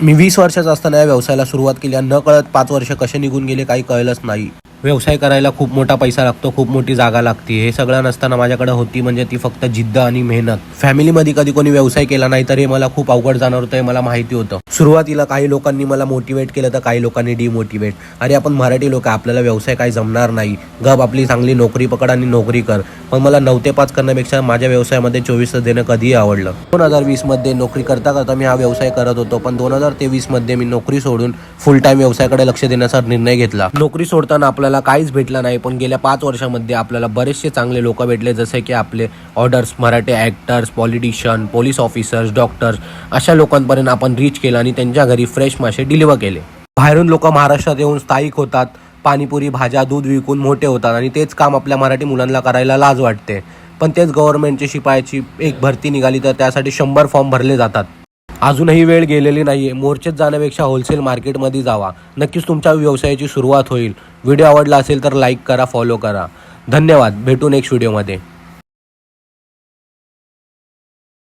मी 20 वर्षाचा असताना या व्यवसायाला सुरुवात केली आणि नकळत 5 वर्ष कसे निघून गेले काही कळलंच नाही. व्यवसाय करायला खूप मोठा पैसा लागतो, खूप मोठी जागा लागते. हे सगळं नसताना माझ्याकडे होती म्हणजे ती फक्त जिद्द आणि मेहनत. फॅमिलीमध्ये कधी कोणी व्यवसाय केला नाही तर हे मला खूप अवघड जाणार होतं, हे मला माहिती होतं. सुरुवातीला काही लोकांनी मला मोटिवेट केलं तर काही लोकांनी डिमोटिवेट. अरे आपण मराठी लोक, आपल्याला व्यवसाय काही जमणार नाही, गप आपली चांगली नोकरी पकड आणि नोकरी कर. पण मला 9 ते 5 करण्यापेक्षा माझ्या व्यवसायामध्ये 24 तास देणं कधीही आवडलं. 2020 मध्ये नोकरी करता करता मी हा व्यवसाय करत होतो, पण 2023 मध्ये मी नोकरी सोडून फुल टाइम व्यवसायाकडे लक्ष देण्याचा निर्णय घेतला. नोकरी सोडताना आपल्याला काहीच भेटलं नाही, पण गेल्या 5 वर्षामध्ये आपल्याला बरेचसे चांगले लोक भेटले, जसे की आपले orders, Marathi actors, politician, police officers, doctors. अशा लोकांपर्यंत आपण रीच केलं आणि त्यांच्या घरी फ्रेश मासे डिलिव्हर केले. बाहेरून लोक महाराष्ट्रात येऊन स्थायिक होतात, पाणीपुरी, भाज्या, दूध विकून मोठे होतात आणि तेच काम आपल्या मराठी मुलांना करायला लाज वाटते. पण तेच गव्हर्नमेंटची शिपायाची एक भरती निघाली तर त्यासाठी 100 फॉर्म भरले जातात. अजूनही वेळ गेलेली नाहीये. मोर्चेत जाण्यापेक्षा होलसेल मार्केटमध्ये जावा. नक्कीच तुमच्या व्यवसायाची सुरुवात होईल. व्हिडिओ आवडला असेल तर लाईक करा, फॉलो करा. धन्यवाद. भेटू नेक्स्ट व्हिडिओमध्ये.